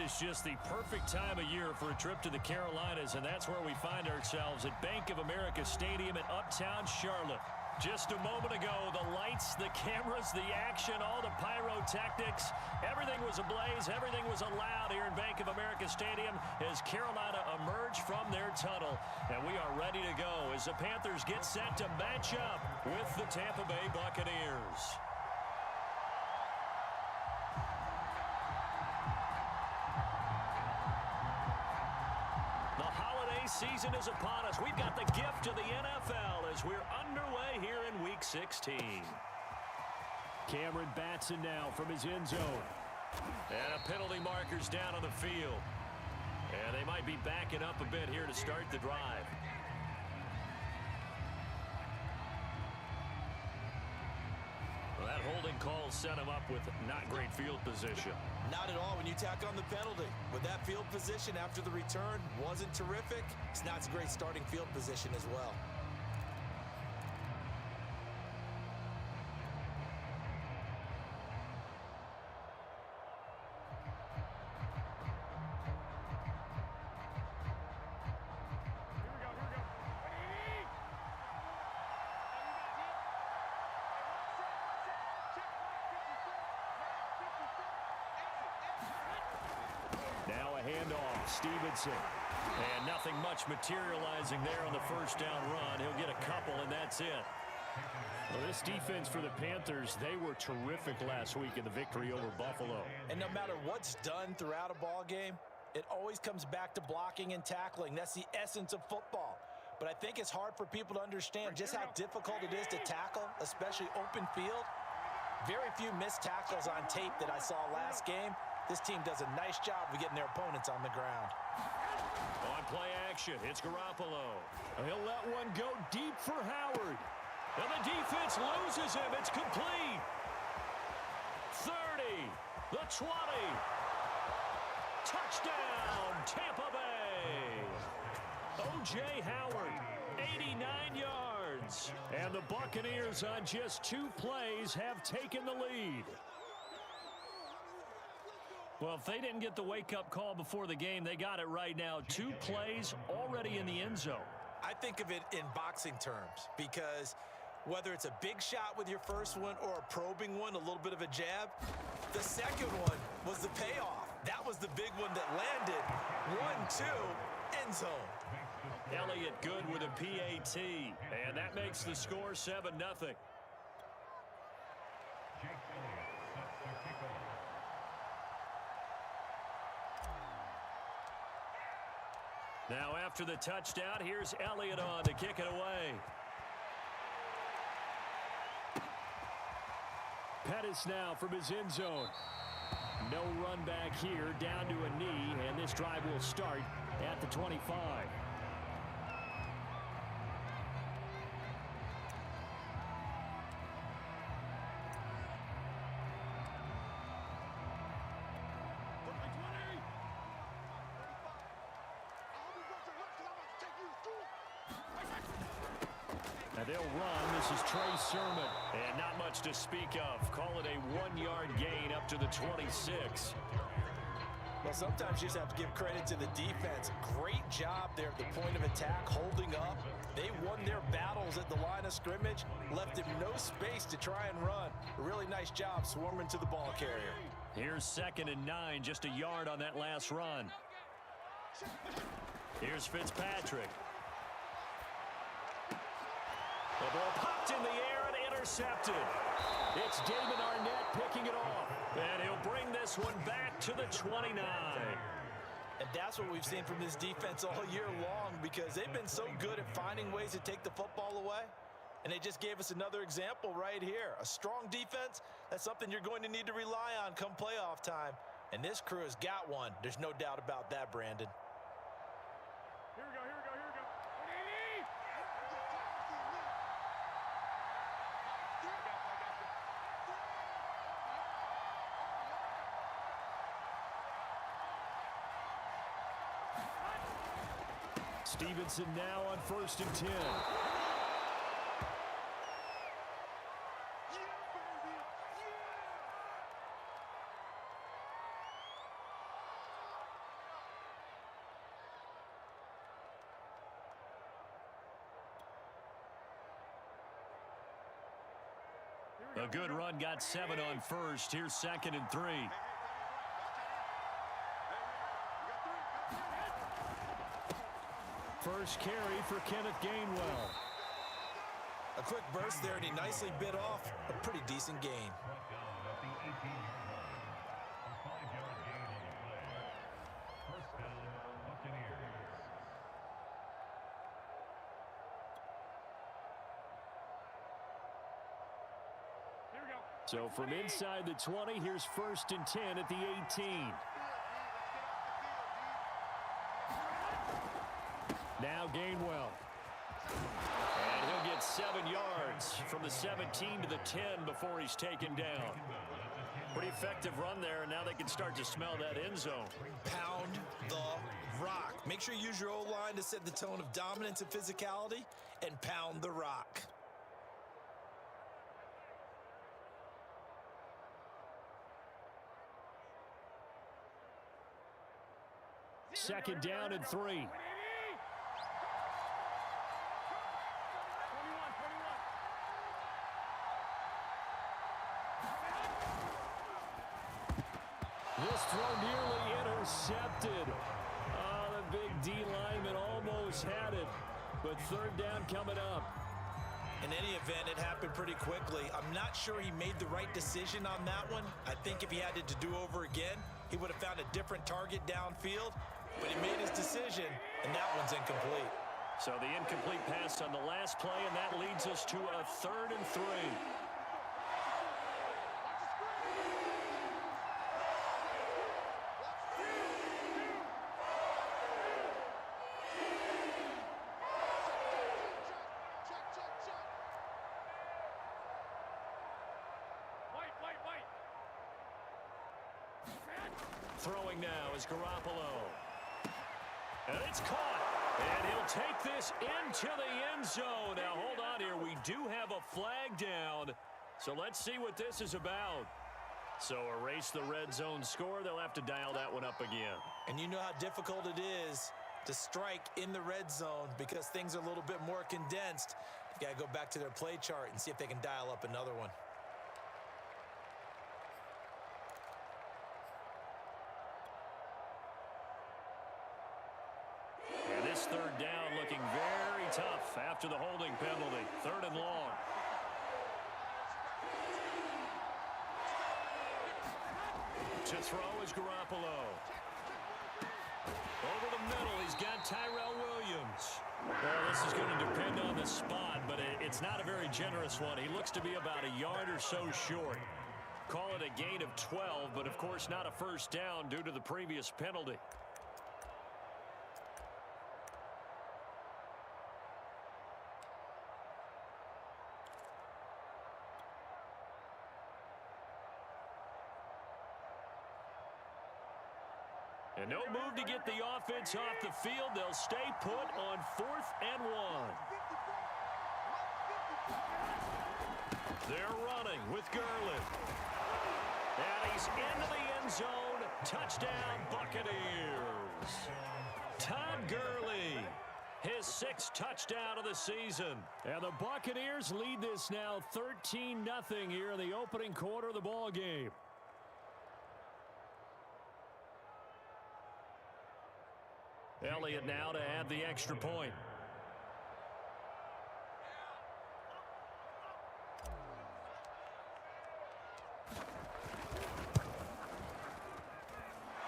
is just the perfect time of year for a trip to the Carolinas, and that's where we find ourselves at Bank of America Stadium in Uptown Charlotte. Just a moment ago, the lights, the cameras, the action, all the pyrotechnics, everything was ablaze, everything was allowed here in Bank of America Stadium as Carolina emerged from their tunnel. And we are ready to go as the Panthers get set to match up with the Tampa Bay Buccaneers. Season is upon us. We've got the gift of the NFL as we're underway here in Week 16. Cameron Batson now from his end zone. And a penalty marker's down on the field. And they might be backing up a bit here to start the drive. Well, that holding call set him up with not great field position. Not at all when you tack on the penalty. With that field position after the return wasn't terrific, it's not a great starting field position as well. Now a handoff, Stevenson. And nothing much materializing there on the first down run. He'll get a couple, and that's it. Well, this defense for the Panthers, they were terrific last week in the victory over Buffalo. And no matter what's done throughout a ball game, it always comes back to blocking and tackling. That's the essence of football. But I think it's hard for people to understand just how difficult it is to tackle, especially open field. Very few missed tackles on tape that I saw last game. This team does a nice job of getting their opponents on the ground. On play action, it's Garoppolo. He'll let one go deep for Howard. And the defense loses him. It's complete. 30, the 20. Touchdown, Tampa Bay. O.J. Howard, 89 yards. And the Buccaneers on just 2 plays have taken the lead. Well, if they didn't get the wake-up call before the game, they got it right now. 2 plays already in the end zone. I think of it in boxing terms because whether it's a big shot with your first one or a probing one, a little bit of a jab, the second one was the payoff. That was the big one that landed. 1-2, end zone. Elliott good with a PAT, and that makes the score 7-0. Now after the touchdown, here's Elliott on to kick it away. Pettis now from his end zone. No run back here, down to a knee, and this drive will start at the 25. And they'll run. This is Trey Sermon. And not much to speak of. Call it a 1-yard gain up to the 26. Well, sometimes you just have to give credit to the defense. Great job there at the point of attack, holding up. They won their battles at the line of scrimmage, left him no space to try and run. A really nice job swarming to the ball carrier. Here's 2nd and 9, just a yard on that last run. Here's Fitzpatrick. The ball popped in the air and intercepted. It's Damon Arnett picking it off. And he'll bring this one back to the 29. And that's what we've seen from this defense all year long because they've been so good at finding ways to take the football away. And they just gave us another example right here. A strong defense, that's something you're going to need to rely on come playoff time. And this crew has got one. There's no doubt about that, Brandon. Here we go, here we go, here we go. Stevenson now on 1st and 10. A good run, got 7 on first. Here's 2nd and 3. First carry for Kenneth Gainwell. A quick burst there, and he nicely bit off a pretty decent gain. So from inside the 20, here's 1st and 10 at the 18. Now Gainwell. And he'll get 7 yards from the 17 to the 10 before he's taken down. Pretty effective run there, and now they can start to smell that end zone. Pound the rock. Make sure you use your O-line to set the tone of dominance and physicality, and pound the rock. Second down and 3. This throw nearly intercepted. Oh, the big D lineman almost had it. But 3rd down coming up. In any event, it happened pretty quickly. I'm not sure he made the right decision on that one. I think if he had it to do over again, he would have found a different target downfield. But he made his decision, and that one's incomplete. So the incomplete pass on the last play, and that leads us to a 3rd and 3. Throwing now is Garoppolo. And it's caught. And he'll take this into the end zone. Now, hold on here. We do have a flag down. So let's see what this is about. So erase the red zone score. They'll have to dial that one up again. And you know how difficult it is to strike in the red zone because things are a little bit more condensed. You got to go back to their play chart and see if they can dial up another one. And this 3rd down looking very tough after the holding penalty. 3rd and long. To throw is Garoppolo. Over the middle, he's got Tyrell Williams. Well, this is going to depend on the spot, but it's not a very generous one. He looks to be about a yard or so short. Call it a gain of 12, but of course not a first down due to the previous penalty. And no move to get the offense off the field. They'll stay put on 4th and 1. They're running with Gurley. And he's into the end zone. Touchdown, Buccaneers. Todd Gurley, his 6th touchdown of the season. And the Buccaneers lead this now 13-0 here in the opening quarter of the ball game. Elliott now to add the extra point.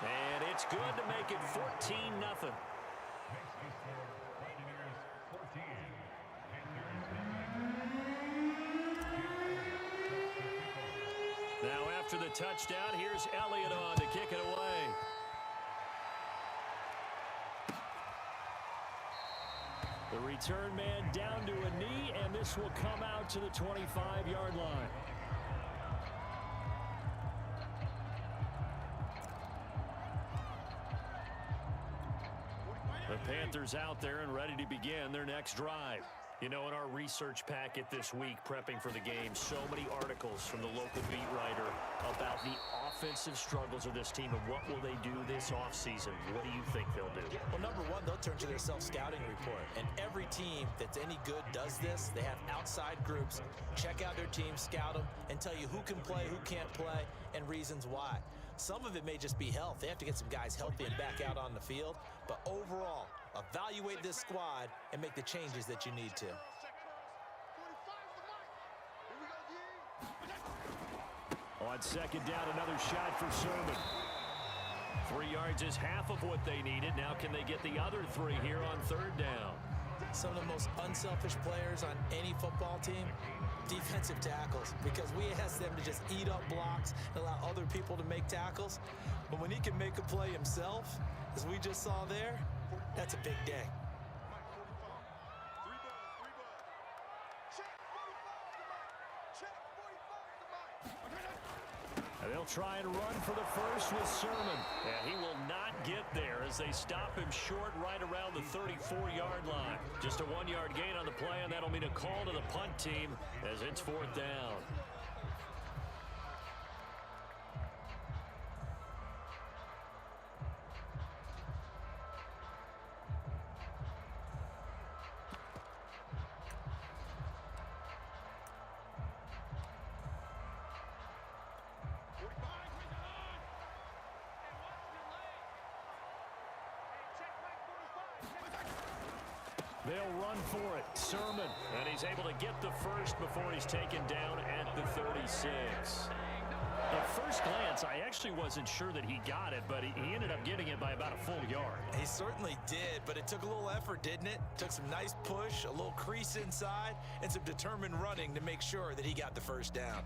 And it's good to make it 14-0. Now after the touchdown, here's Elliott on to kick it away. The return man down to a knee, and this will come out to the 25-yard line. The Panthers out there and ready to begin their next drive. You know, in our research packet this week, prepping for the game, so many articles from the local beat writer about the offensive struggles of this team and what will they do this offseason. What do you think they'll do? Well, number one, they'll turn to their self-scouting report. And every team that's any good does this. They have outside groups, check out their team, scout them, and tell you who can play, who can't play, and reasons why. Some of it may just be health. They have to get some guys healthy and back out on the field. But overall, evaluate this squad and make the changes that you need to. On second down, another shot for Sermon. 3 yards is half of what they needed. Now can they get the other 3 here on third down? Some of the most unselfish players on any football team, defensive tackles, because we ask them to just eat up blocks and allow other people to make tackles. But when he can make a play himself, as we just saw there, that's a big day. And they'll try and run for the first with Sermon. And he will not get there as they stop him short right around the 34-yard line. Just a 1-yard gain on the play, and that'll mean a call to the punt team as it's fourth down. They'll run for it. Sermon. And he's able to get the first before he's taken down at the 36. At first glance, I actually wasn't sure that he got it, but he ended up getting it by about a full yard. He certainly did, but it took a little effort, didn't it? Took some nice push, a little crease inside, and some determined running to make sure that he got the first down.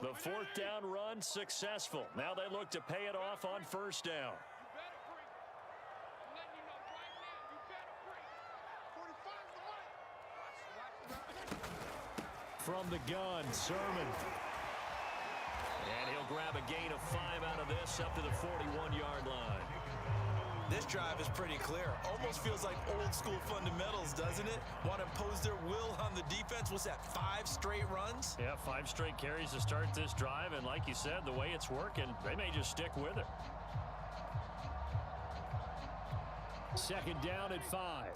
The fourth down run successful. Now they look to pay it off on first down. From the gun, Sermon. And he'll grab a gain of 5 out of this up to the 41-yard line. This drive is pretty clear. Almost feels like old school fundamentals, doesn't it? Want to impose their will on the defense. What's that, 5 straight runs? Yeah, 5 straight carries to start this drive. And like you said, the way it's working, they may just stick with it. Second down at 5.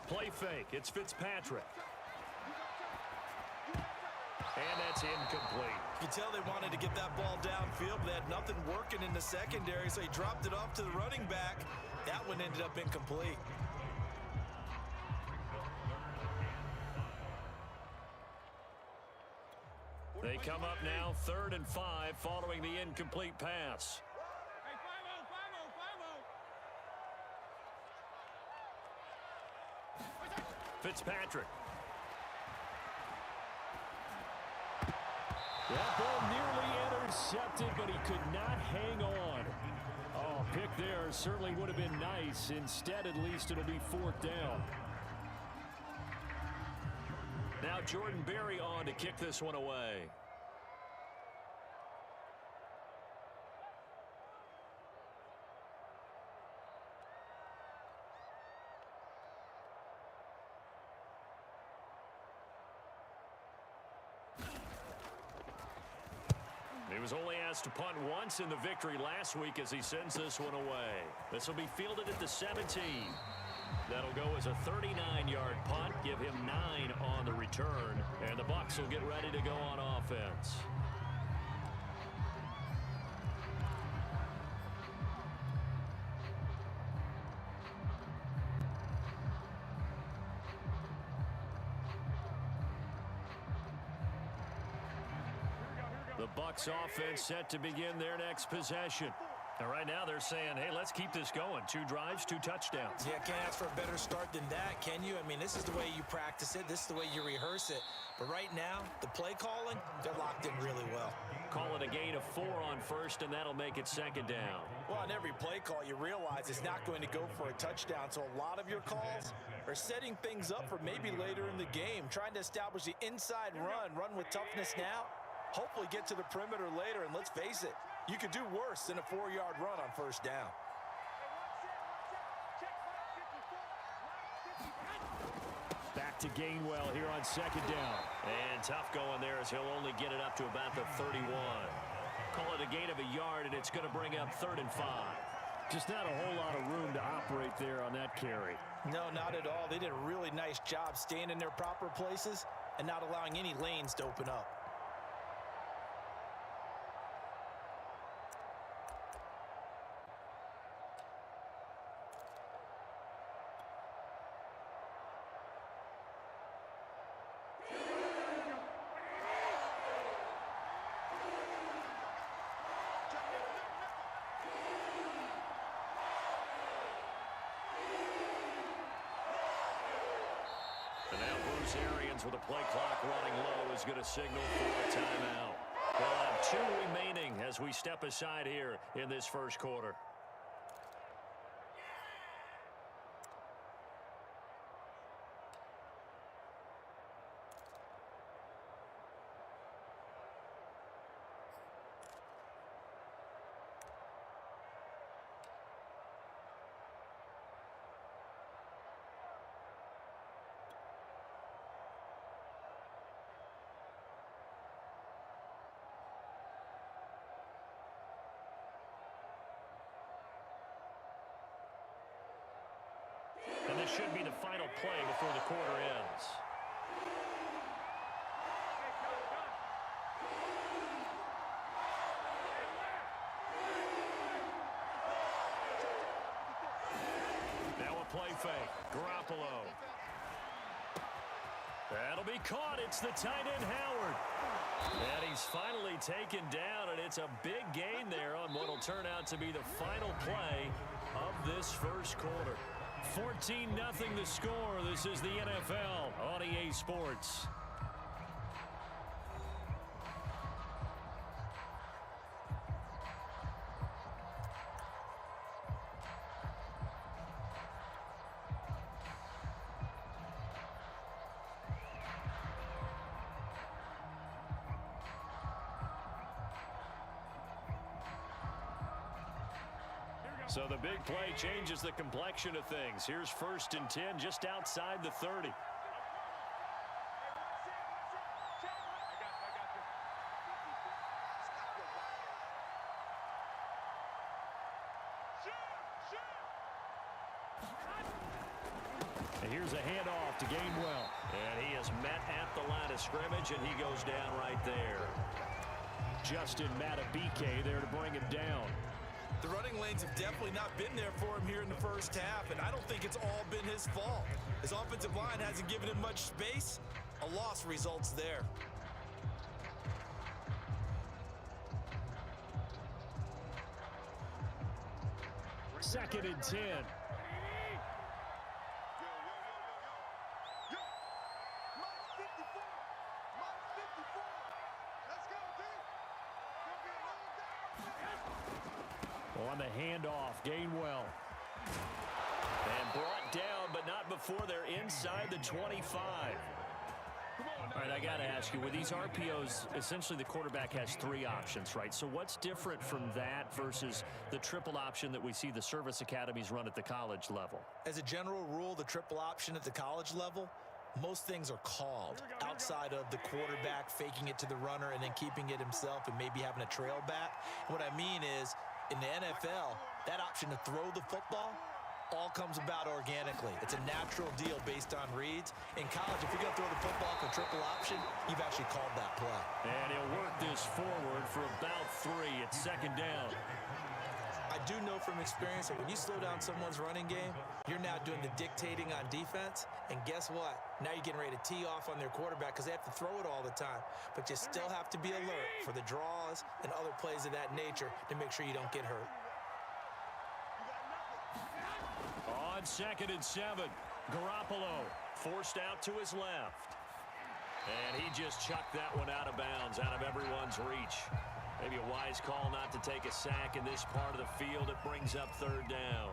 Play fake. It's Fitzpatrick. And that's incomplete. You can tell they wanted to get that ball downfield, but they had nothing working in the secondary, so he dropped it off to the running back. That one ended up incomplete. They come up now 3rd and 5 following the incomplete pass. Fitzpatrick. That ball nearly intercepted, but he could not hang on. Oh, pick there certainly would have been nice. Instead, at least it'll be 4th down. Now Jordan Berry on to kick this one away. He was only asked to punt once in the victory last week as he sends this one away. This will be fielded at the 17. That'll go as a 39-yard punt, give him 9 on the return, and the Bucs will get ready to go on offense. The Bucs offense set to begin their next possession. And right now they're saying, hey, let's keep this going. 2 drives, 2 touchdowns. Yeah, can't ask for a better start than that, can you? I mean, this is the way you practice it. This is the way you rehearse it. But right now, the play calling, they're locked in really well. Call it a gain of 4 on first, and that'll make it 2nd down. Well, on every play call, you realize it's not going to go for a touchdown. So a lot of your calls are setting things up for maybe later in the game, trying to establish the inside run with toughness now, hopefully get to the perimeter later. And let's face it, you could do worse than a 4-yard run on first down. Back to Gainwell here on 2nd down. And tough going there as he'll only get it up to about the 31. Call it a gain of a yard, and it's going to bring up 3rd and 5. Just not a whole lot of room to operate there on that carry. No, not at all. They did a really nice job staying in their proper places and not allowing any lanes to open up. And now Bruce Arians with a play clock running low is going to signal for a timeout. We'll have 2 remaining as we step aside here in this first quarter. And this should be the final play before the quarter ends. Now a play fake. Garoppolo. That'll be caught. It's the tight end, Howard. And he's finally taken down, and it's a big gain there on what will turn out to be the final play of this first quarter. 14-0 the score. This is the NFL on EA Sports. So the big play changes the complexion of things. Here's 1st and 10 just outside the 30. And here's a handoff to Gainwell. And he is met at the line of scrimmage, and he goes down right there. Justin Matabike there to bring him down. The running lanes have definitely not been there for him here in the first half, and I don't think it's all been his fault. His offensive line hasn't given him much space. A loss results there. Second and 10. On the handoff, Gainwell. And brought down, but not before they're inside the 25. All right, I got to ask you, with these RPOs, essentially the quarterback has 3 options, right? So what's different from that versus the triple option that we see the service academies run at the college level? As a general rule, the triple option at the college level, most things are called outside of the quarterback faking it to the runner and then keeping it himself and maybe having a trail back. What I mean is, in the NFL, that option to throw the football all comes about organically. It's a natural deal based on reads. In college, if you're going to throw the football for triple option, you've actually called that play. And he'll work this forward for about 3. It's 2nd down. I do know from experience that when you slow down someone's running game, you're now doing the dictating on defense. And guess what? Now you're getting ready to tee off on their quarterback because they have to throw it all the time. But you still have to be alert for the draws and other plays of that nature to make sure you don't get hurt. On 2nd and 7, Garoppolo forced out to his left. And he just chucked that one out of bounds, out of everyone's reach. Maybe a wise call not to take a sack in this part of the field. It brings up 3rd down.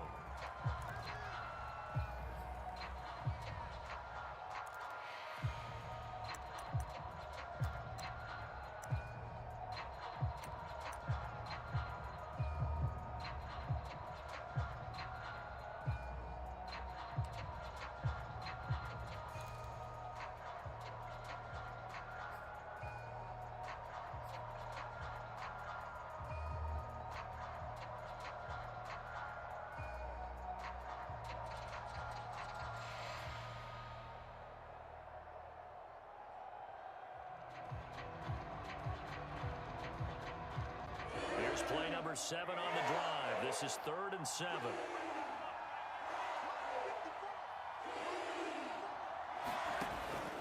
Here's play number 7 on the drive. This is 3rd and 7.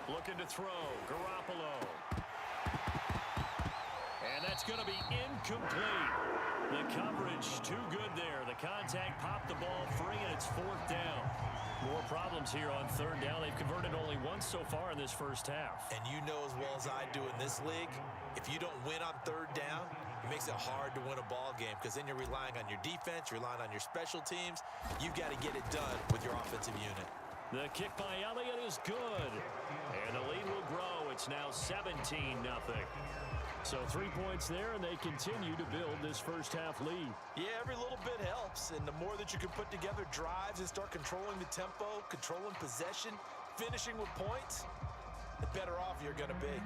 Looking to throw. Garoppolo. And that's going to be incomplete. The coverage too good there. The contact popped the ball free, and it's 4th down. More problems here on 3rd down. They've converted only once so far in this first half. And you know as well as I do in this league, if you don't win on 3rd down, it makes it hard to win a ball game because then you're relying on your defense, you're relying on your special teams. You've got to get it done with your offensive unit. The kick by Elliott is good. And the lead will grow. It's now 17-0. So 3 points there, and they continue to build this first half lead. Yeah, every little bit helps, and the more that you can put together drives and start controlling the tempo, controlling possession, finishing with points, the better off you're going to be.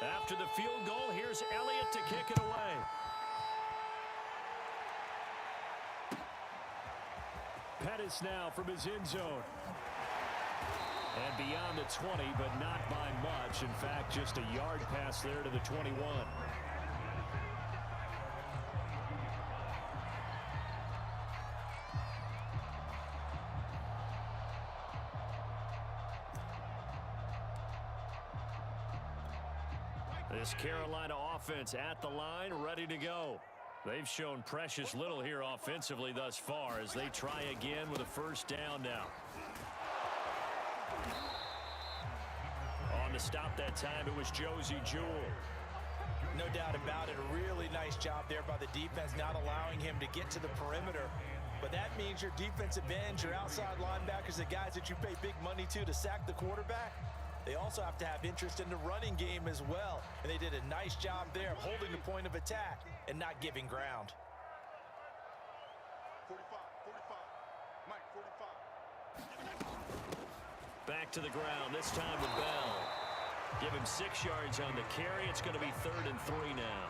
After the field goal, here's Elliott to kick it away. Pettis now from his end zone. And beyond the 20, but not by much. In fact, just a yard pass there to the 21. This Carolina offense at the line, ready to go. They've shown precious little here offensively thus far as they try again with a 1st down now. On the stop that time, it was Josie Jewell. No doubt about it. A really nice job there by the defense, not allowing him to get to the perimeter. But that means your defensive ends, your outside linebackers, the guys that you pay big money to sack the quarterback, they also have to have interest in the running game as well. And they did a nice job there of holding the point of attack and not giving ground. 45, Mike, 45. Back to the ground, this time with Bell. Give him 6 yards on the carry. It's going to be 3rd and 3 now.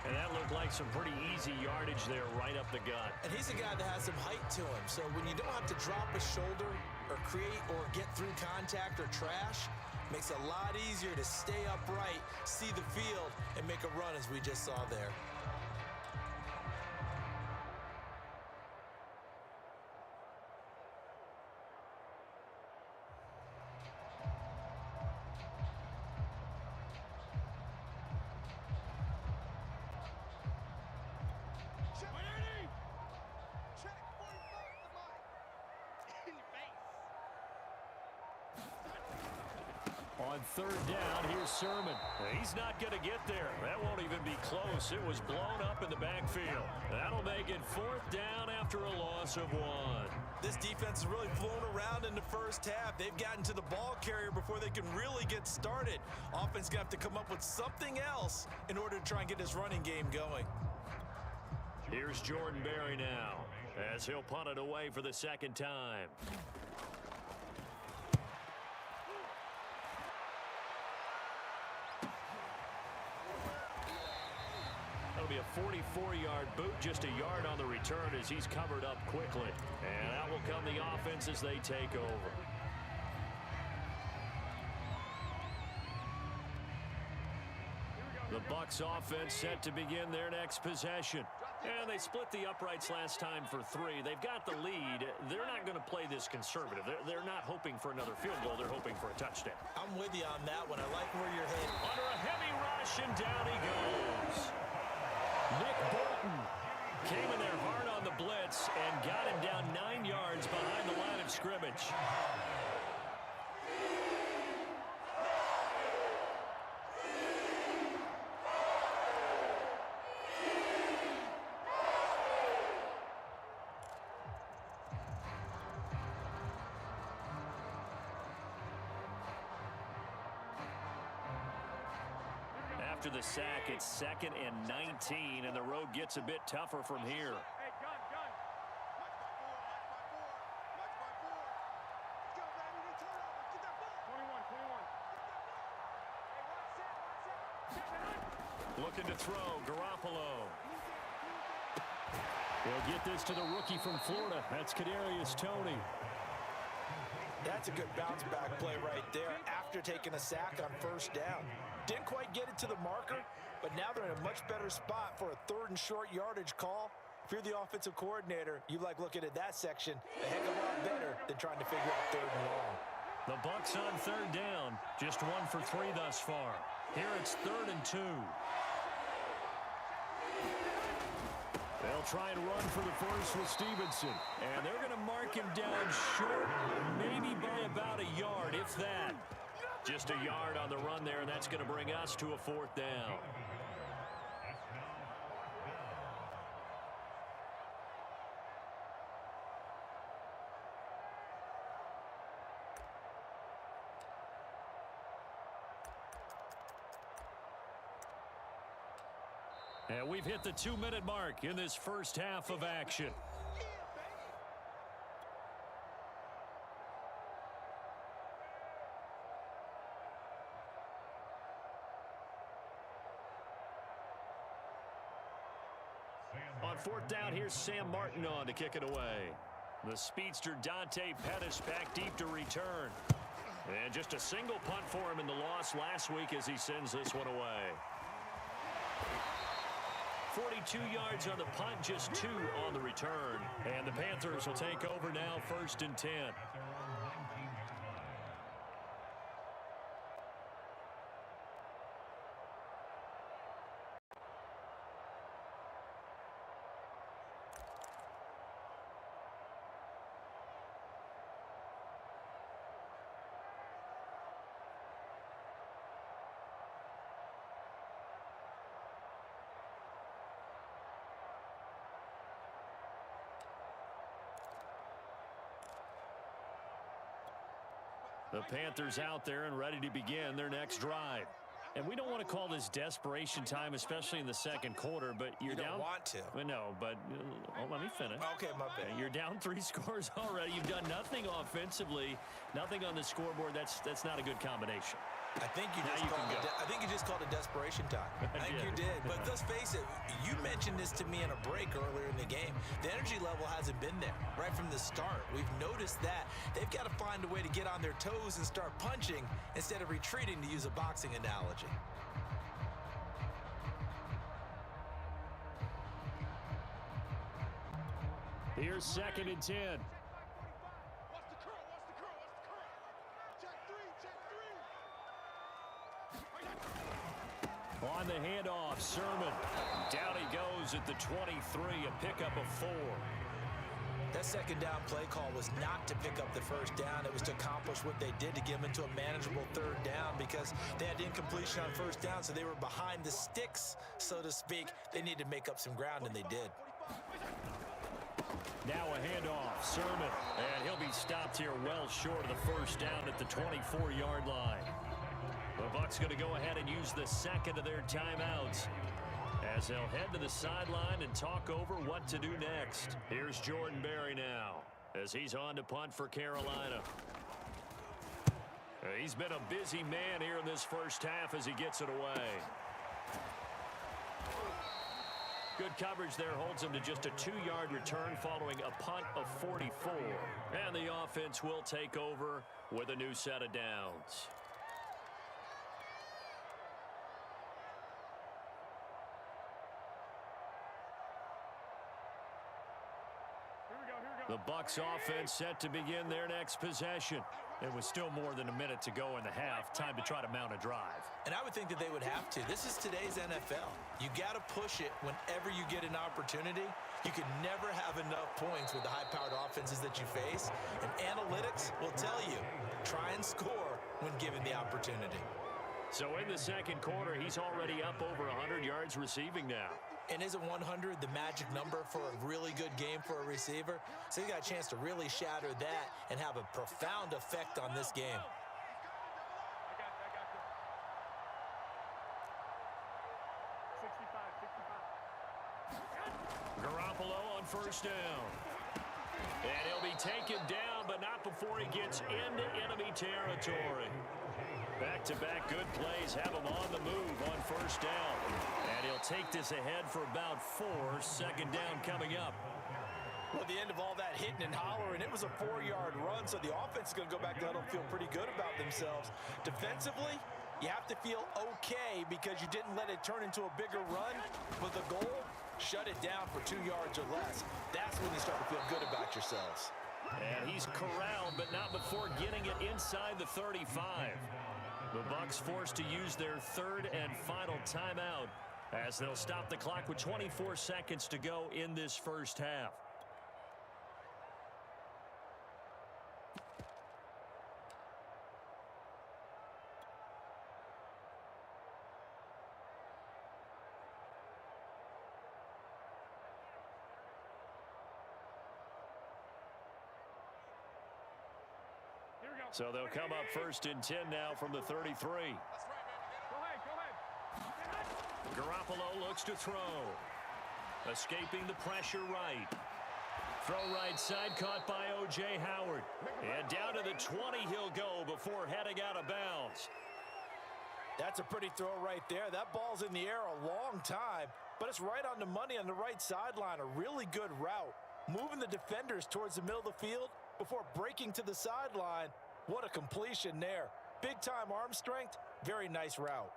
And that looked like some pretty easy yardage there right up the gut. And he's a guy that has some height to him. So when you don't have to drop a shoulder or create or get through contact or trash, makes it a lot easier to stay upright, see the field, and make a run as we just saw there. On 3rd down, here's Sermon. He's not going to get there. That won't even be close. It was blown up in the backfield. That'll make it 4th down after a loss of 1. This defense has really flown around in the first half. They've gotten to the ball carrier before they can really get started. Offense going to have to come up with something else in order to try and get this running game going. Here's Jordan Berry now as he'll punt it away for the 2nd time. That'll be a 44-yard boot, just a yard on the return as he's covered up quickly. And out will come the offense as they take over. The Bucs offense set to begin their next possession. And they split the uprights last time for 3. They've got the lead. They're not going to play this conservative. They're not hoping for another field goal. They're hoping for a touchdown. I'm with you on that one. I like where you're headed. Under a heavy rush, and down he goes. Nick Bolton. Came in there hard on the blitz and got him down 9 yards behind the line of scrimmage. After the sack, it's 2nd and 19, and the road gets a bit tougher from here. Hey, gun. Match by 4. Match by 4. Let's go, baby. We turn over. Get that ball. 21. Hey, watch it. Looking to throw, Garoppolo. They'll get this to the rookie from Florida. That's Kadarius Toney. That's a good bounce back play right there after taking a sack on 1st down. Didn't quite get it to the marker, but now they're in a much better spot for a 3rd and short yardage call. If you're the offensive coordinator, you like looking at that section a heck of a lot better than trying to figure out 3rd and long. The Bucs on 3rd down. Just 1 for 3 thus far. Here it's 3rd and 2. They'll try and run for the first with Stevenson. And they're going to mark him down short, maybe by about a yard, if that. Just a yard on the run there, and that's going to bring us to a 4th down. And we've hit the 2-minute mark in this first half of action. On 4th down, here's Sam Martin on to kick it away. The speedster Dante Pettis back deep to return. And just a single punt for him in the loss last week as he sends this one away. 42 yards on the punt, just 2 on the return. And the Panthers will take over now, 1st and 10. The Panthers out there and ready to begin their next drive. And we don't want to call this desperation time, especially in the 2nd quarter, but you're You down. don't want to. Well, no, but let me finish. Okay, my bad. You're down 3 scores already. You've done nothing offensively, nothing on the scoreboard. That's not a good combination. I think you Now just you can called go. I think you just called it desperation time. I think you did. did. But let's face it, you mentioned this to me in a break earlier in the game. The energy level hasn't been there right from the start. We've noticed that. They've got to find a way to get on their toes and start punching instead of retreating, to use a boxing analogy. Here's 2nd and 10. Watch the curl. Check 3. On the handoff, Sermon. Down he goes at the 23, a pickup of 4. That 2nd down play call was not to pick up the 1st down. It was to accomplish what they did, to get them into a manageable 3rd down, because they had incompletion on 1st down, so they were behind the sticks, so to speak. They needed to make up some ground, and they did. Now a handoff, Sermon. And he'll be stopped here well short of the 1st down at the 24-yard line. The Bucs going to go ahead and use the 2nd of their timeouts as they'll head to the sideline and talk over what to do next. Here's Jordan Berry now as he's on to punt for Carolina. He's been a busy man here in this first half as he gets it away. Good coverage there holds him to just a 2-yard return following a punt of 44. And the offense will take over with a new set of downs. Here we go. The Bucs offense set to begin their next possession. It was still more than a minute to go in the half. Time to try to mount a drive. And I would think that they would have to. This is today's NFL. You got to push it whenever you get an opportunity. You can never have enough points with the high-powered offenses that you face. And analytics will tell you, try and score when given the opportunity. So in the second quarter, he's already up over 100 yards receiving now. And isn't 100 the magic number for a really good game for a receiver? So he got a chance to really shatter that and have a profound effect on this game. Garoppolo on first down. And he'll be taken down, but not before he gets into enemy territory. Back-to-back good plays have him on the move on first down. And he'll take this ahead for about 4. Second down coming up. Well, at the end of all that hitting and hollering, it was a 4-yard run, so the offense is going to go back to huddle and feel pretty good about themselves. Defensively, you have to feel okay because you didn't let it turn into a bigger run. But the goal, shut it down for 2 yards or less. That's when you start to feel good about yourselves. And he's corralled, but not before getting it inside the 35. The Bucs forced to use their third and final timeout as they'll stop the clock with 24 seconds to go in this first half. So they'll come up first and 10 now from the 33. That's right, baby. Go ahead. Garoppolo looks to throw. Escaping the pressure right. Throw right side caught by O.J. Howard. And down to the 20 he'll go before heading out of bounds. That's a pretty throw right there. That ball's in the air a long time, but it's right on the money on the right sideline. A really good route. Moving the defenders towards the middle of the field before breaking to the sideline. What a completion there. Big-time arm strength. Very nice route.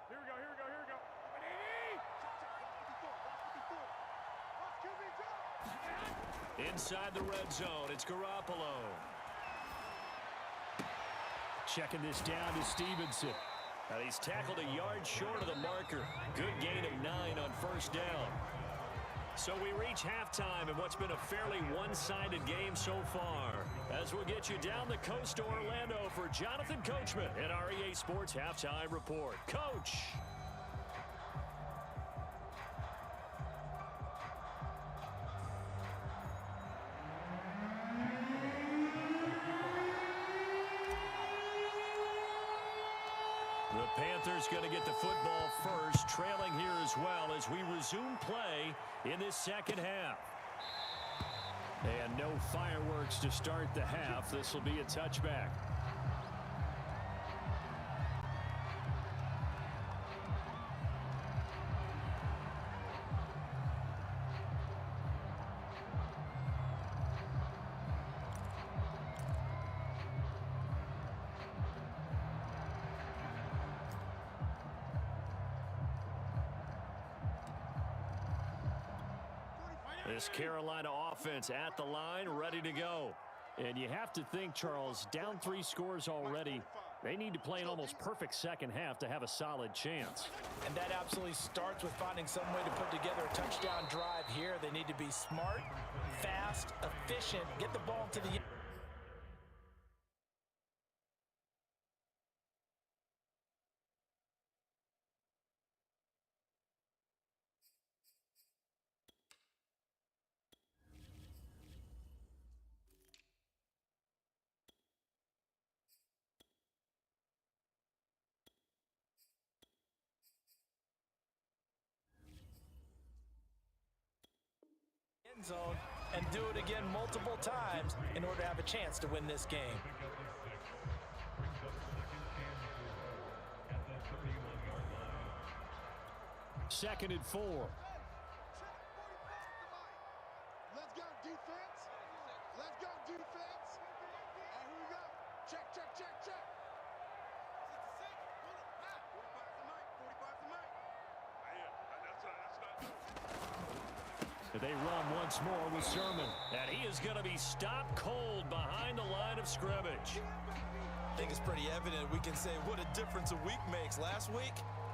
Here we go. Inside the red zone, it's Garoppolo. Checking this down to Stevenson. Now he's tackled a yard short of the marker. Good gain of 9 on first down. So we reach halftime in what's been a fairly one-sided game so far. As we'll get you down the coast to Orlando for Jonathan Coachman at our EA Sports Halftime Report. Coach! The Panthers going to get the football first, trailing here as well as we resume play in this second half. And no fireworks to start the half. This will be a touchback. This Carolina offense at the line, ready to go. And you have to think, Charles, down 3 scores already. They need to play an almost perfect second half to have a solid chance. And that absolutely starts with finding some way to put together a touchdown drive here. They need to be smart, fast, efficient, get the ball to the end. Zone and do it again multiple times in order to have a chance to win this game. Second and 4. Let's go defense. Let's go defense. And here we go. They run once more with Sherman. And he is going to be stopped cold behind the line of scrimmage. I think it's pretty evident we can say what a difference a week makes. Last week,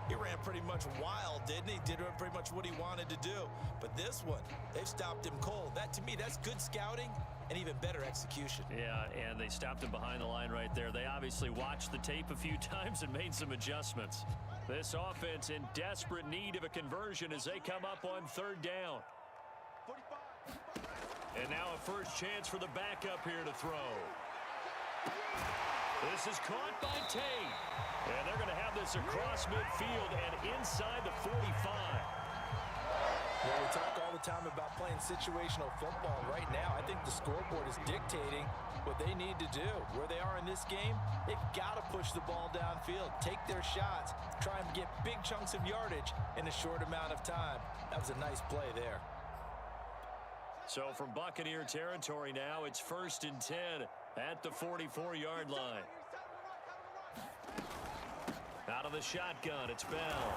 he ran pretty much wild, didn't he? Did pretty much what he wanted to do. But this one, they've stopped him cold. That, to me, that's good scouting and even better execution. Yeah, and they stopped him behind the line right there. They obviously watched the tape a few times and made some adjustments. This offense in desperate need of a conversion as they come up on third down. And now a first chance for the backup here to throw. This is caught by Tate. And they're going to have this across midfield and inside the 45. Well, we talk all the time about playing situational football. Right now, I think the scoreboard is dictating what they need to do. Where they are in this game, they've got to push the ball downfield, take their shots, try and get big chunks of yardage in a short amount of time. That was a nice play there. So from Buccaneer territory now, it's 1st and 10 at the 44-yard line. Out of the shotgun, it's Bell.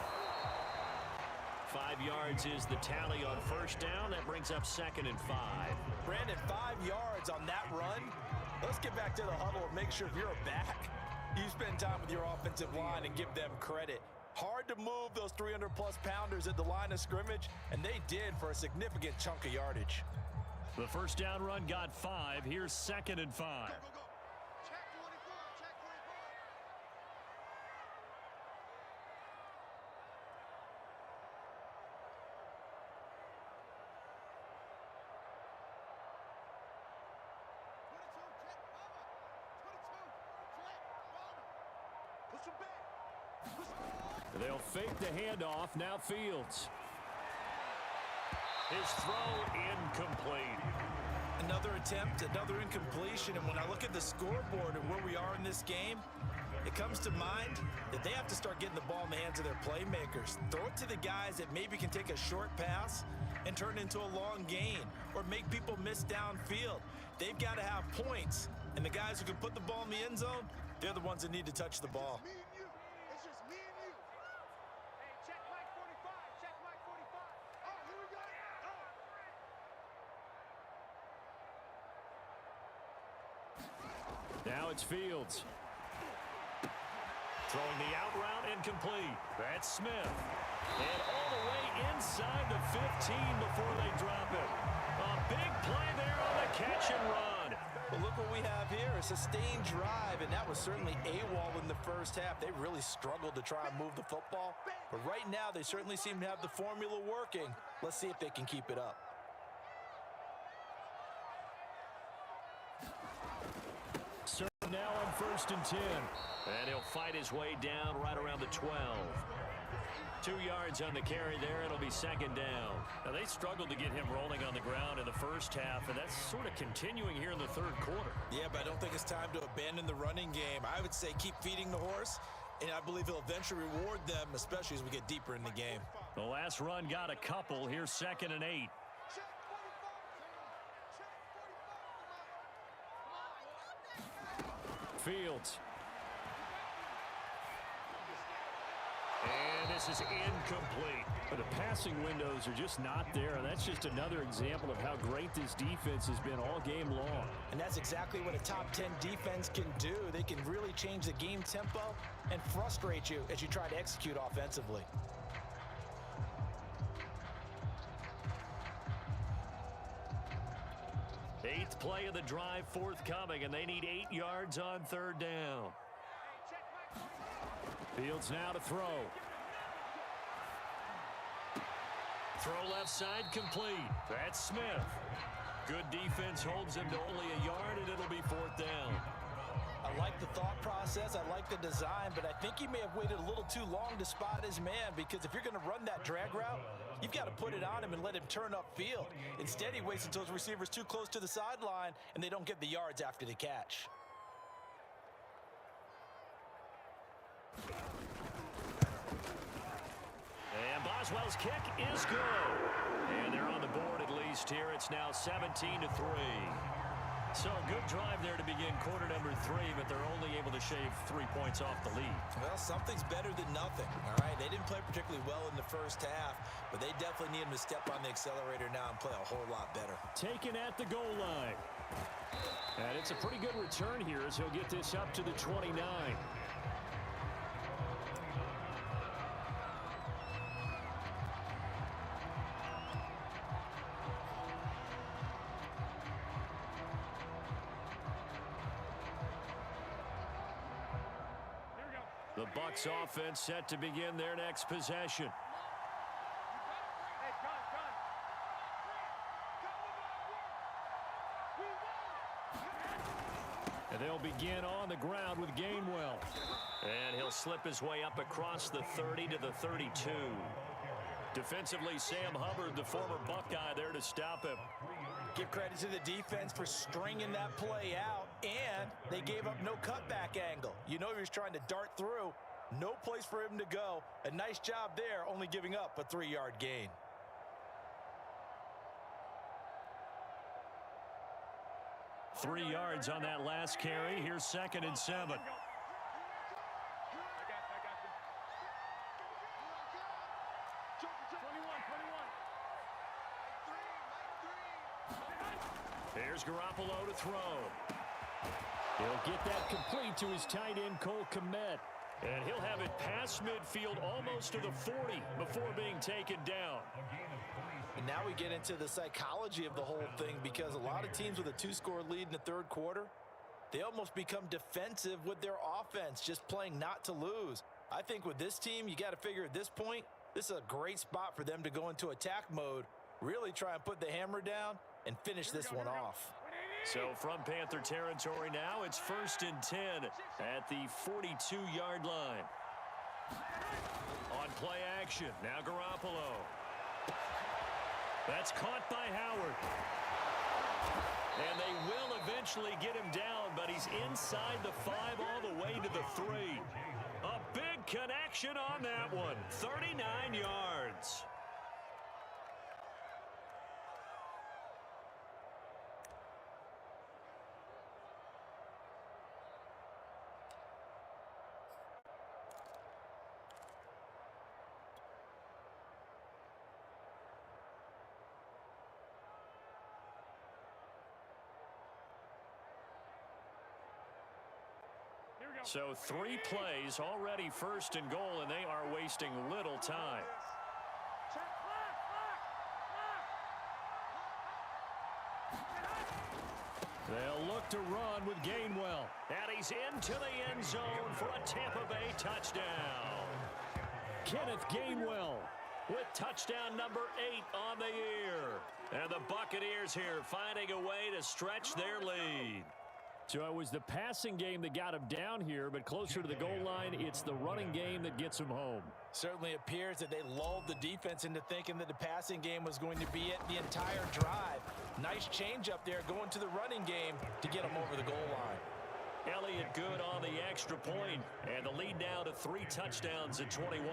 5 yards is the tally on first down. That brings up 2nd and 5. Brandon, 5 yards on that run. Let's get back to the huddle and make sure if you're a back, you spend time with your offensive line and give them credit. Hard to move those 300-plus pounders at the line of scrimmage, and they did for a significant chunk of yardage. The first down run got 5. Here's 2nd and 5. They'll fake the handoff. Now Fields. His throw incomplete. Another attempt, another incompletion, and when I look at the scoreboard and where we are in this game, it comes to mind that they have to start getting the ball in the hands of their playmakers. Throw it to the guys that maybe can take a short pass and turn it into a long gain or make people miss downfield. They've got to have points, and the guys who can put the ball in the end zone, they're the ones that need to touch the ball. Now it's Fields. Throwing the out route incomplete. That's Smith. And all the way inside the 15 before they drop it. A big play there on the catch and run. Well, look what we have here, a sustained drive, and that was certainly AWOL in the first half. They really struggled to try and move the football, but right now they certainly seem to have the formula working. Let's see if they can keep it up. Now on 1st and 10. And he'll fight his way down right around the 12. 2 yards on the carry there. It'll be 2nd down. Now, they struggled to get him rolling on the ground in the first half, and that's sort of continuing here in the third quarter. Yeah, but I don't think it's time to abandon the running game. I would say keep feeding the horse, and I believe he'll eventually reward them, especially as we get deeper in the game. The last run got a couple. Here's 2nd and 8. Fields. And this is incomplete. But the passing windows are just not there. That's just another example of how great this defense has been all game long. And that's exactly what a top 10 defense can do. They can really change the game tempo and frustrate you as you try to execute offensively. Eighth play of the drive forthcoming, and they need 8 yards on third down. Fields now to throw. Throw left side complete. That's Smith. Good defense holds him to only a yard, and it'll be 4th down. I like the thought process. I like the design, but I think he may have waited a little too long to spot his man, because if you're going to run that drag route, you've got to put it on him and let him turn upfield. Instead, he waits until his receiver's too close to the sideline, and they don't get the yards after the catch. And Boswell's kick is good. And they're on the board at least here. It's now 17-3. So a good drive there to begin quarter number 3, but they're only able to shave 3 points off the lead. Well, something's better than nothing, all right? They didn't play particularly well in the first half, but they definitely need him to step on the accelerator now and play a whole lot better. Taken at the goal line. And it's a pretty good return here as he'll get this up to the 29. The Bucs offense set to begin their next possession. Hey, gun. And they'll begin on the ground with Gainwell. And he'll slip his way up across the 30 to the 32. Defensively, Sam Hubbard, the former Buckeye, there to stop him. Give credit to the defense for stringing that play out, and they gave up no cutback angle. You know he was trying to dart through. No place for him to go. A nice job there, only giving up a 3-yard gain. Three yards on that last carry. Here's 2nd and 7. I got you. 21. Here's Garoppolo to throw. He'll get that complete to his tight end, Cole Kmet. And he'll have it past midfield almost to the 40 before being taken down. And now we get into the psychology of the whole thing, because a lot of teams with a 2-score lead in the third quarter, they almost become defensive with their offense, just playing not to lose. I think with this team, you got to figure at this point, this is a great spot for them to go into attack mode, really try and put the hammer down and finish this one off. So from Panther territory now, it's 1st and 10 at the 42-yard line. On play action, now Garoppolo. That's caught by Howard. And they will eventually get him down, but he's inside the 5 all the way to the 3. A big connection on that one. 39 yards. So 3 plays, already 1st and goal, and they are wasting little time. They'll look to run with Gainwell. And he's into the end zone for a Tampa Bay touchdown. Kenneth Gainwell With touchdown number 8 on the year. And the Buccaneers here finding a way to stretch their lead. So it was the passing game that got him down here, but closer to the goal line, it's the running game that gets him home. Certainly appears that they lulled the defense into thinking that the passing game was going to be it the entire drive. Nice change up there going to the running game to get him over the goal line. Elliott good on the extra point, and the lead now to 3 touchdowns at 21.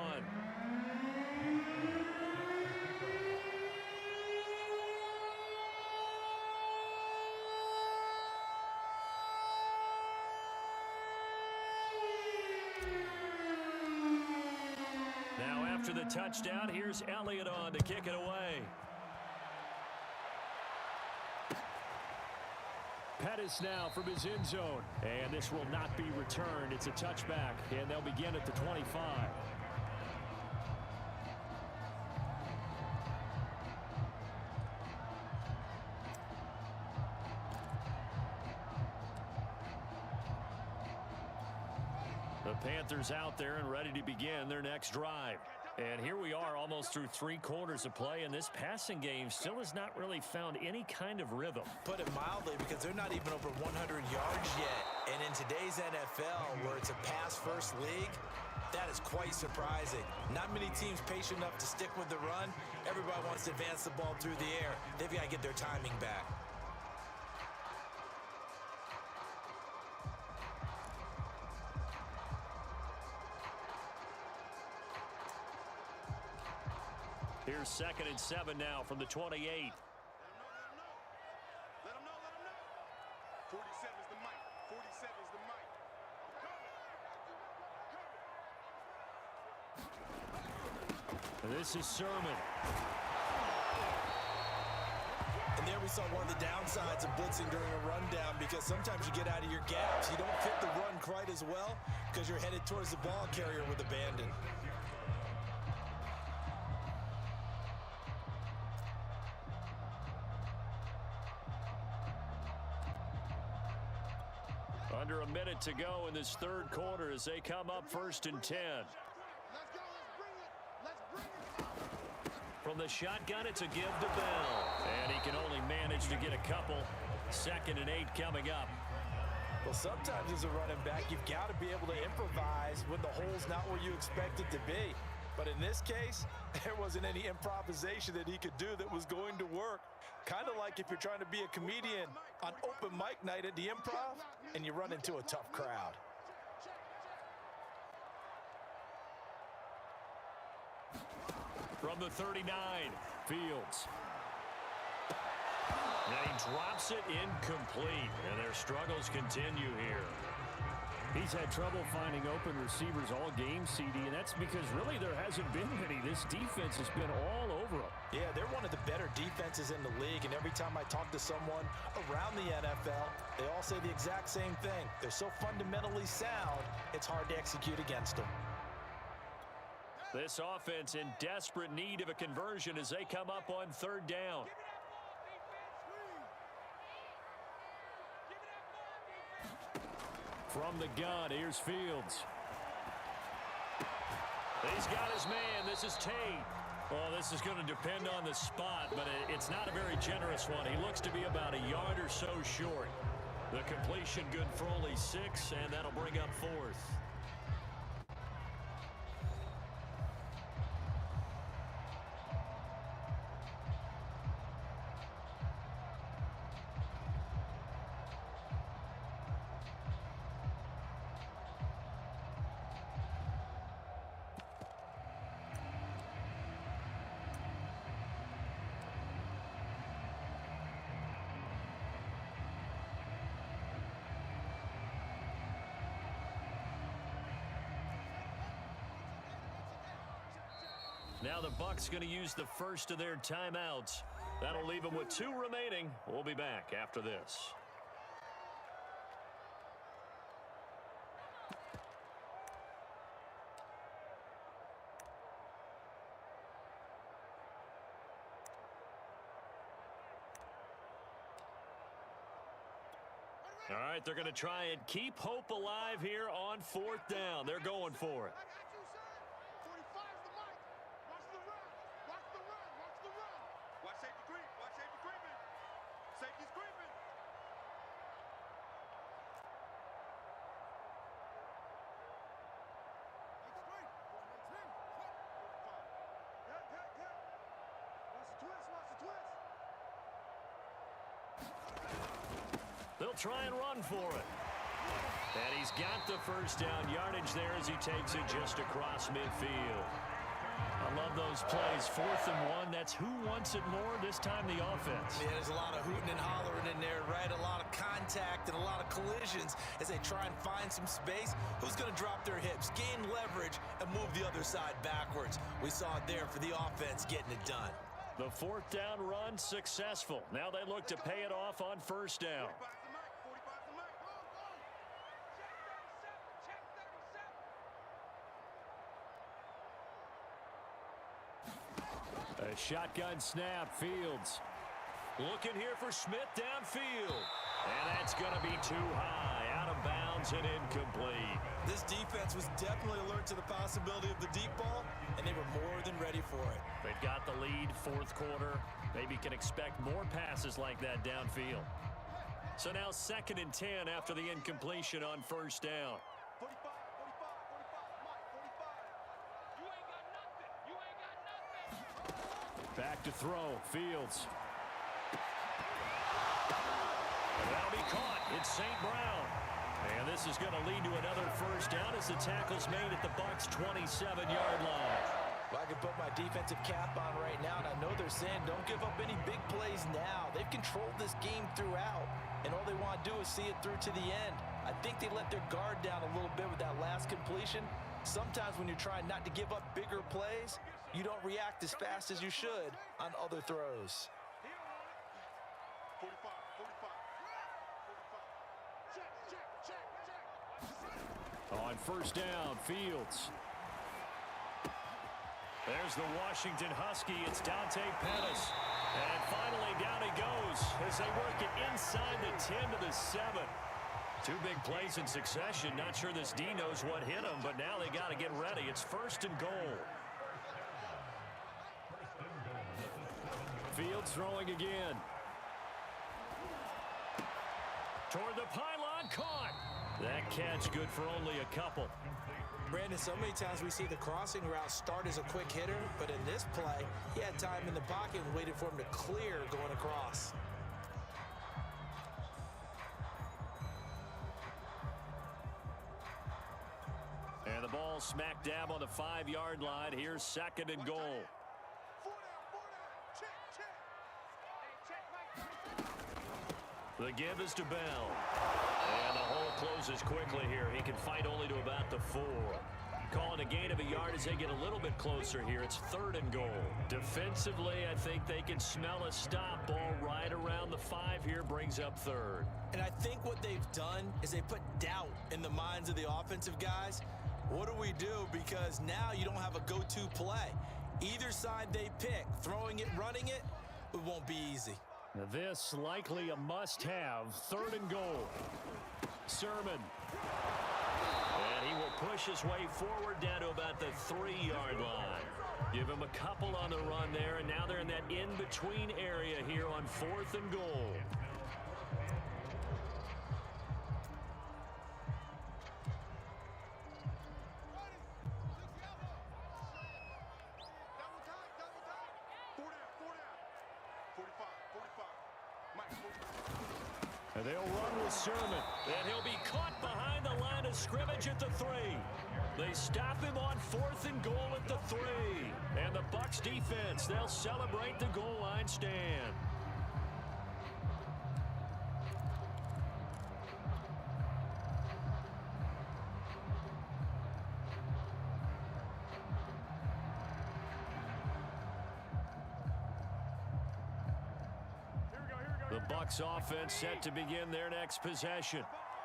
Now after the touchdown, here's Elliott on to kick it away. Pettis now from his end zone. And this will not be returned. It's a touchback, and they'll begin at the 25. The Panthers out there and ready to begin their next drive. And here we are almost through 3 quarters of play, and this passing game still has not really found any kind of rhythm. Put it mildly, because they're not even over 100 yards yet. And in today's NFL, where it's a pass-first league, that is quite surprising. Not many teams patient enough to stick with the run. Everybody wants to advance the ball through the air. They've got to get their timing back. Here's 2nd and 7 now from the 28. This is Sermon. And there we saw one of the downsides of blitzing during a rundown, because sometimes you get out of your gaps. You don't fit the run quite as well because you're headed towards the ball carrier with abandon. Under a minute to go in this third quarter as they come up 1st and 10. From the shotgun, it's a give to Bell. And he can only manage to get a couple. 2nd and 8 coming up. Well, sometimes as a running back, you've got to be able to improvise when the hole's not where you expect it to be. But in this case, there wasn't any improvisation that he could do that was going to work. Kind of like if you're trying to be a comedian on open mic night at the Improv and you run into a tough crowd. From the 39, Fields. And he drops it incomplete, and their struggles continue here. He's had trouble finding open receivers all game, CD, and that's because really there hasn't been many. This defense has been all over them. Yeah, they're one of the better defenses in the league, and every time I talk to someone around the NFL, they all say the exact same thing. They're so fundamentally sound, it's hard to execute against them. This offense in desperate need of a conversion as they come up on 3rd down. From the gun, here's Fields. He's got his man. This is Tate. Well, this is going to depend on the spot, but it's not a very generous one. He looks to be about a yard or so short. The completion good for only 6, and that'll bring up 4th. Now the Bucs going to use the first of their timeouts. That'll leave them with 2 remaining. We'll be back after this. All right, they're going to try and keep hope alive here on 4th down. They're going for it. They'll try and run for it. And he's got the first down yardage there as he takes it just across midfield. I love those plays. 4th and 1. That's who wants it more, this time the offense. Yeah, there's a lot of hooting and hollering in there, right? A lot of contact and a lot of collisions as they try and find some space. Who's going to drop their hips, gain leverage, and move the other side backwards? We saw it there for the offense getting it done. The 4th down run successful. Now they look to pay it off on 1st down. A shotgun snap, Fields. Looking here for Smith downfield. And that's going to be too high, out of bounds and incomplete. This defense was definitely alert to the possibility of the deep ball, and they were more than ready for it. They've got the lead, 4th quarter. Maybe can expect more passes like that downfield. So now 2nd and 10 after the incompletion on 1st down. 45, 45, 45, 45. You ain't got nothing. You ain't got nothing. Back to throw, Fields. And that'll be caught. It's St. Brown. And this is going to lead to another first down as the tackle's made at the Bucs' 27-yard line. Well, I can put my defensive cap on right now, and I know they're saying don't give up any big plays now. They've controlled this game throughout, and all they want to do is see it through to the end. I think they let their guard down a little bit with that last completion, Sometimes when you're trying not to give up bigger plays, you don't react as fast as you should on other throws. 45, 45. 45. Check. On first down, Fields. There's the Washington Husky. It's Dante Pettis. And finally down he goes as they work it inside the 10 to the 7. Two big plays in succession. Not sure this D knows what hit him, but now they got to get ready. It's first and goal. Fields throwing again. Toward the pylon, caught. That catch good for only a couple. Brandon, so many times we see the crossing route start as a quick hitter, but in this play, he had time in the pocket and waited for him to clear going across. And the ball smack dab on the 5-yard line. Here's second and goal. 4 down. Check. The give is to Bell. And the hole closes quickly here. He can fight only to about the 4. Calling a gain of a yard as they get a little bit closer here. It's third and goal. Defensively, I think they can smell a stop. Ball right around the 5 here, brings up third. And I think what they've done is they put doubt in the minds of the offensive guys. What do we do? Because now you don't have a go-to play. Either side they pick, throwing it, running it, it won't be easy. Now this likely a must-have. Third and goal. Sermon. And he will push his way forward down to about the 3-yard line. Give him a couple on the run there, and now they're in that in-between area here on 4th and goal. And they'll run with Sermon. And he'll be caught behind the line of scrimmage at the 3. They stop him on 4th and goal at the 3. And the Bucs defense, they'll celebrate the goal line stand. The Bucs offense set to begin their next possession.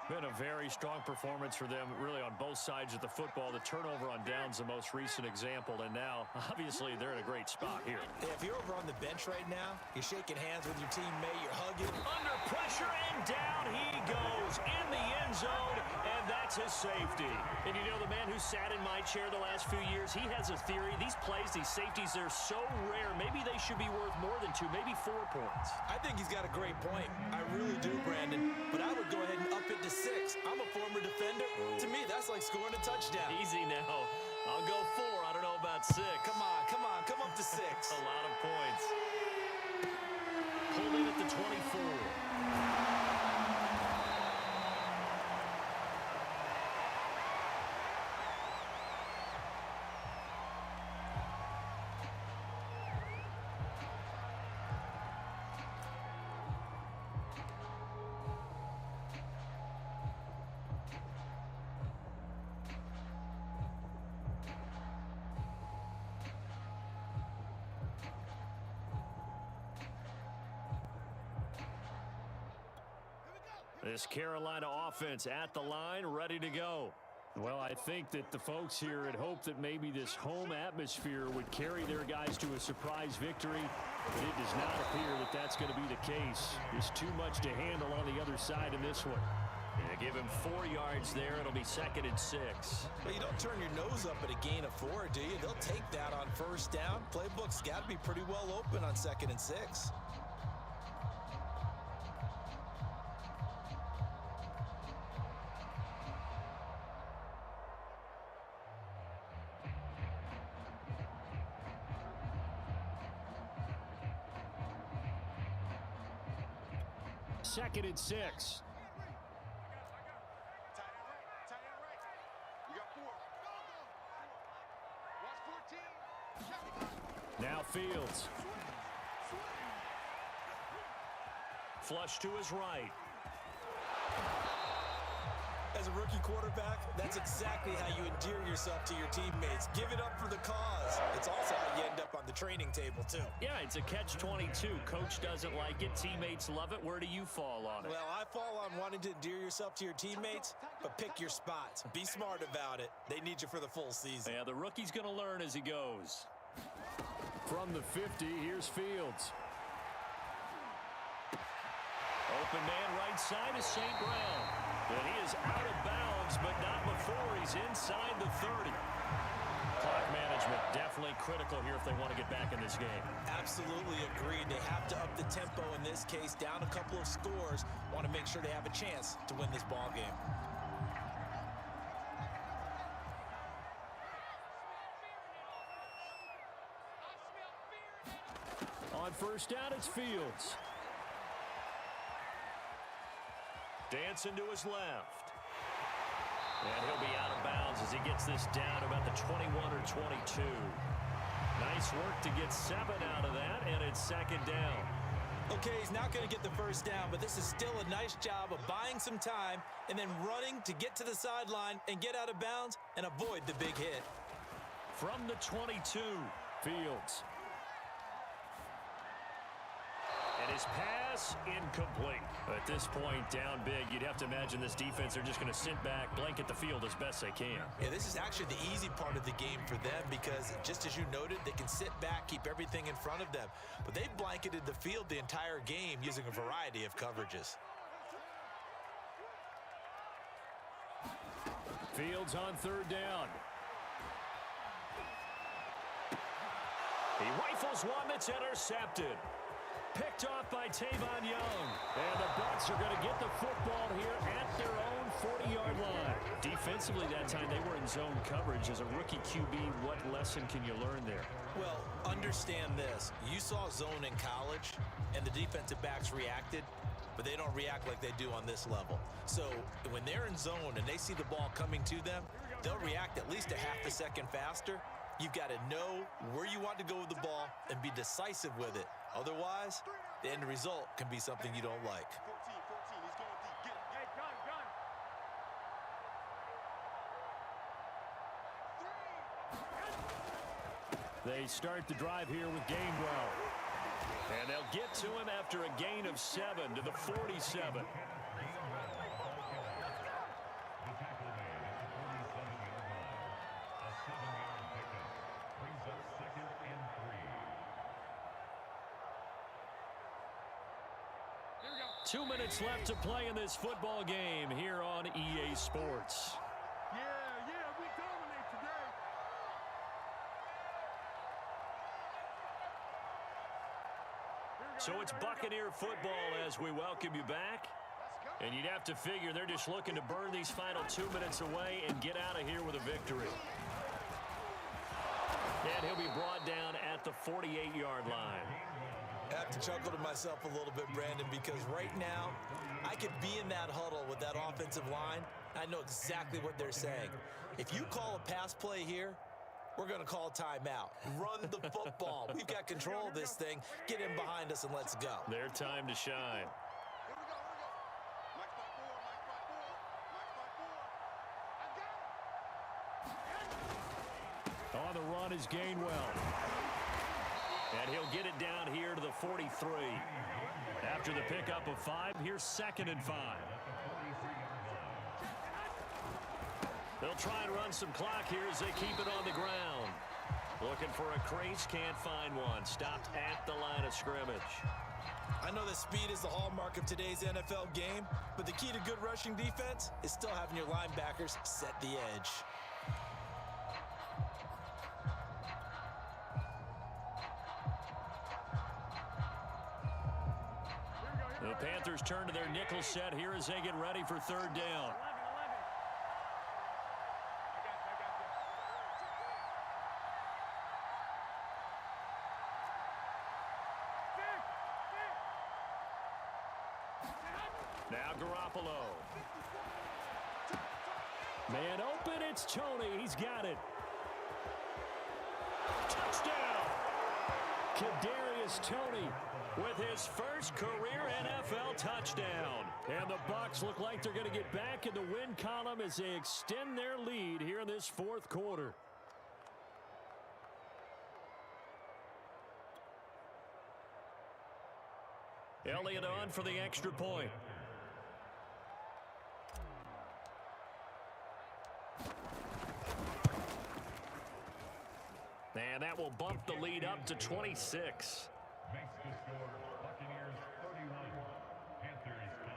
Been a very strong performance for them, really, on both sides of the football. The turnover on downs, the most recent example, and now, obviously, they're in a great spot here. Yeah, if you're over on the bench right now, you're shaking hands with your teammate, you're hugging. Under pressure, and down he goes in the end zone, and that's his safety. And you know, the man who sat in my chair the last few years, he has a theory. These plays, these safeties, they're so rare. Maybe they should be worth more than 2, maybe 4 points. I think he's got a great point. I really do, Brandon. But I would go ahead and up it to 6. I'm a former defender. To me, that's like scoring a touchdown. Easy now. I'll go 4. I don't know about 6. Come on, come on. Come up to 6. A lot of points. Holding at the 24. This Carolina offense at the line, ready to go. Well, I think that the folks here had hoped that maybe this home atmosphere would carry their guys to a surprise victory, but it does not appear that that's going to be the case. There's too much to handle on the other side in this one. Yeah, give him 4 yards there. It'll be 2nd and 6. Well, you don't turn your nose up at a gain of 4, do you? They'll take that on first down. Playbook's got to be pretty well open on 2nd and 6. Second and 6. Tight end right. You got 4. Watch 14. Now Fields. Flush to his right. As as a rookie quarterback, that's exactly how you endear yourself to your teammates. Give it up for the cause. It's also how you end up on the training table, too. Yeah, it's a catch-22. Coach doesn't like it. Teammates love it. Where do you fall on it? Well, I fall on wanting to endear yourself to your teammates, but pick your spots. Be smart about it. They need you for the full season. Yeah, the rookie's going to learn as he goes. From the 50, here's Fields. Open man right side is St. Brown. And he is out of bounds, but not before he's inside the 30. Clock management definitely critical here if they want to get back in this game. Absolutely agreed. They have to up the tempo in this case, down a couple of scores. Want to make sure they have a chance to win this ball game. On first down, it's Fields. Dancing to his left. And he'll be out of bounds as he gets this down about the 21 or 22. Nice work to get 7 out of that, and it's second down. Okay, he's not going to get the first down, but this is still a nice job of buying some time and then running to get to the sideline and get out of bounds and avoid the big hit. From the 22, Fields. And his pass incomplete. At this point, down big, you'd have to imagine this defense are just going to sit back, blanket the field as best they can. Yeah, this is actually the easy part of the game for them because, just as you noted, they can sit back, keep everything in front of them. But they've blanketed the field the entire game using a variety of coverages. Fields on third down. He rifles one that's intercepted. Picked off by Tavon Young. And the Bucs are going to get the football here at their own 40-yard line. Defensively that time, they were in zone coverage. As a rookie QB, what lesson can you learn there? Well, understand this. You saw zone in college, and the defensive backs reacted, but they don't react like they do on this level. So when they're in zone and they see the ball coming to them, they'll react at least a half a second faster. You've got to know where you want to go with the ball and be decisive with it. Otherwise, the end result can be something you don't like. 14, he's going deep. Get him. Hey, gun. They start the drive here with Gainwell. And they'll get to him after a gain of 7 to the 47. Here we go. 2 minutes left to play in this football game here on EA Sports. Yeah, we dominate today. So it's Buccaneer football as we welcome you back. And you'd have to figure they're just looking to burn these final 2 minutes away and get out of here with a victory. And he'll be brought down at the 48-yard line. I have to chuckle to myself a little bit, Brandon, because right now, I could be in that huddle with that offensive line. I know exactly what they're saying. If you call a pass play here, we're going to call timeout. Run the football. We've got control of this thing. Get in behind us and let's go. Their time to shine. Here we go. Mike spot 4, Mike spot 4, Mike spot 4. I got it. On the run is Gainwell. And he'll get it down here to the 43. After the pickup of 5, here's 2nd and 5. They'll try and run some clock here as they keep it on the ground. Looking for a crease, can't find one. Stopped at the line of scrimmage. I know that speed is the hallmark of today's NFL game, but the key to good rushing defense is still having your linebackers set the edge. The Panthers turn to their nickel set here as they get ready for third down. 11. Now Garoppolo. Man open, it's Tony. He's got it. Touchdown! Kadarius Toney with his first career NFL touchdown. And the Bucs look like they're going to get back in the win column as they extend their lead here in this fourth quarter. Elliott on for the extra point. And that will bump the lead up to 26. Makes the score Buccaneers 31, Panthers 5.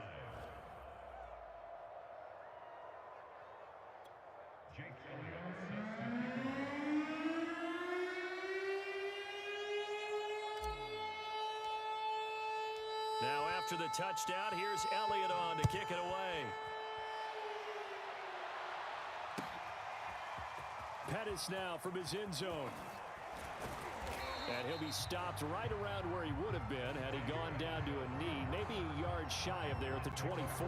Jake Elliott sets the Now after the touchdown, here's Elliott on to kick it away. Pettis now from his end zone. And he'll be stopped right around where he would have been had he gone down to a knee, maybe a yard shy of there at the 24.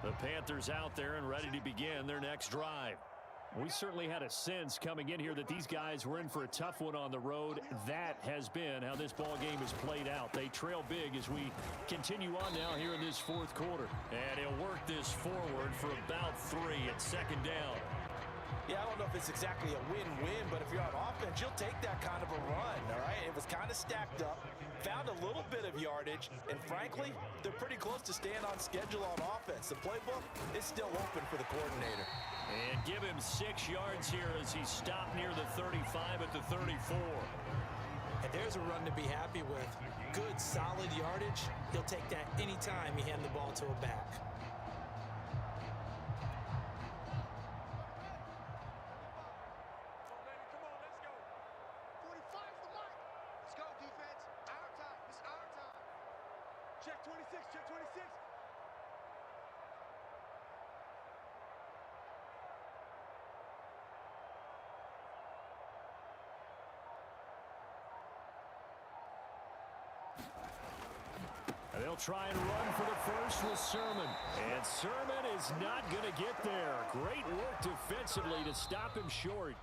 The Panthers out there and ready to begin their next drive. We certainly had a sense coming in here that these guys were in for a tough one on the road. That has been how this ball game has played out. They trail big as we continue on now here in this fourth quarter. And he'll work this forward for about 3 at second down. Yeah, I don't know if it's exactly a win-win, but if you're on offense, you'll take that kind of a run, all right? It was kind of stacked up, found a little bit of yardage, and frankly, they're pretty close to staying on schedule on offense. The playbook is still open for the coordinator. And give him 6 yards here as he stopped near the 35 at the 34. And there's a run to be happy with. Good, solid yardage. He'll take that anytime you hand the ball to a back. Check 26, check 26. And they'll try and run for the first with Sermon. And Sermon is not going to get there. Great work defensively to stop him short.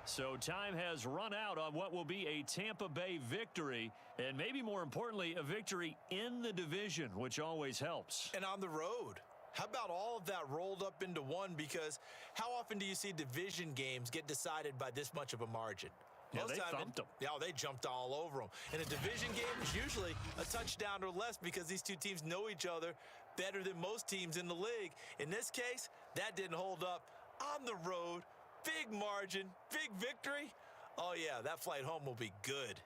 So time has run out on what will be a Tampa Bay victory, and maybe more importantly, a victory in the division, which always helps. And on the road. How about all of that rolled up into one? Because how often do you see division games get decided by this much of a margin? Yeah, they thumped them. Yeah, they jumped all over them. In a division game, it's usually a touchdown or less because these two teams know each other better than most teams in the league. In this case, that didn't hold up. On the road, big margin, big victory. Oh, yeah, that flight home will be good.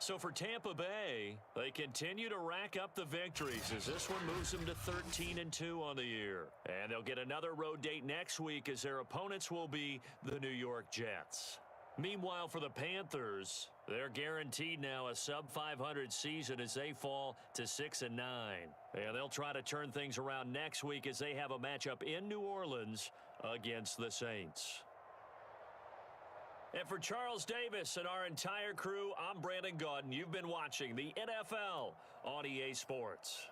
So for Tampa Bay, they continue to rack up the victories as this one moves them to 13-2 on the year. And they'll get another road date next week as their opponents will be the New York Jets. Meanwhile, for the Panthers, they're guaranteed now a sub-500 season as they fall to 6-9. And they'll try to turn things around next week as they have a matchup in New Orleans against the Saints. And for Charles Davis and our entire crew, I'm Brandon Gaudin. You've been watching the NFL on EA Sports.